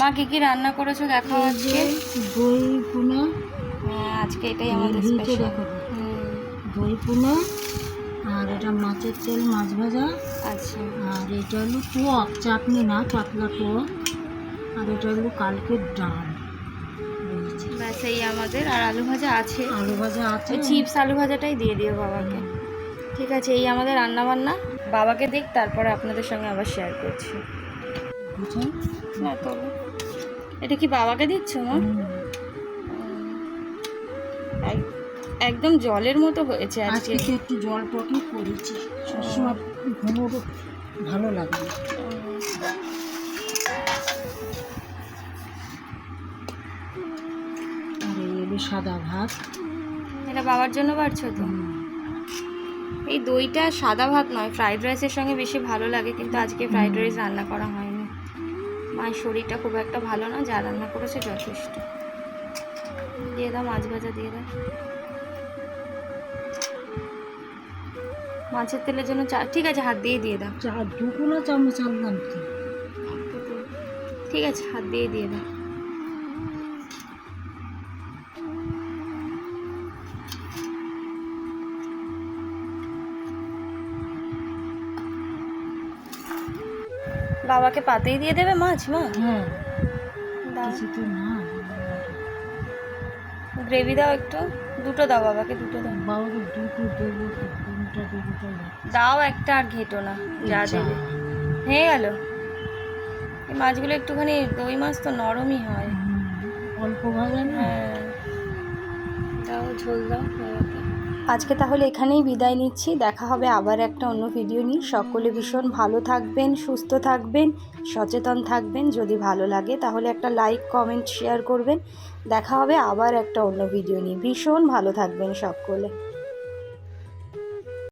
মা কি রান্না করেছো দেখাও আজকে। দই পুনা। হ্যাঁ আজকে এটাই আমাদের স্পেশাল। দই পুনা, আর এটা মাছের তেল মাছ ভাজা। আচ্ছা। আর এটা হলো টক, চাটনি না, পাতলা টক। আর এটা হলো কালকের ডাল। ব্যাস এই আমাদের। আর আলু ভাজা আছে। আলু ভাজা আছে। চিপস আলু ভাজাটাই দিয়ে দিও বাবাকে। ঠিক আছে, এই আমাদের রান্না বান্না। বাবাকে দেখ, তারপরে আপনাদের সঙ্গে আবার শেয়ার করছি। না তো, এটা কি বাবাকে দিচ্ছ মা? একদম জলের মতো হয়েছে আজকে। একটু জল টকই করেছি, সবসময় ঘুমোর ভালো লাগে। আর এই সাদা ভাত, এটা বাবার জন্য বাড়ছো তো? এই দইটা সাদা ভাত নয়, ফ্রাইড রাইসের সঙ্গে বেশি ভালো লাগে, কিন্তু আজকে ফ্রাইড রাইস রান্না করা হয়নি। মায়ের শরীরটা খুব একটা ভালো না, যা রান্না করেছে যথেষ্ট। দিয়ে দাও মাছ ভাজা, দিয়ে দাও। মাছের তেলের জন্য ঠিক আছে, হাত দিয়ে দাও। দুগুলো চামচ আনলাম তো। ঠিক আছে, হাত দিয়ে দাও। বাবাকে পাতেই দিয়ে দেবে মাছ মা? হ্যাঁ দাও। কিছু না, গ্রেভি দাও একটু, দুটো দাও বাবাকে, দুটো দাও। বাবাকে দুটো দেবো, তিনটা দেবো, দাও একটা, আর ঘেটো না, যা দেবে হয়ে গেল। এই মাছগুলো একটুখানি, দই মাছ তো নরমই হয়, অল্প ভাজা না। হ্যাঁ দাও, ঝোল দাও। আজকে তাহলে এখানেই বিদায় নিচ্ছি। দেখা হবে আবার একটা অন্য ভিডিও নিয়ে। সকলে ভীষণ ভালো থাকবেন, সুস্থ থাকবেন, সচেতন থাকবেন। যদি ভালো লাগে তাহলে একটা লাইক, কমেন্ট, শেয়ার করবেন। দেখা হবে আবার একটা অন্য ভিডিও নিয়ে। ভীষণ ভালো থাকবেন সকলে।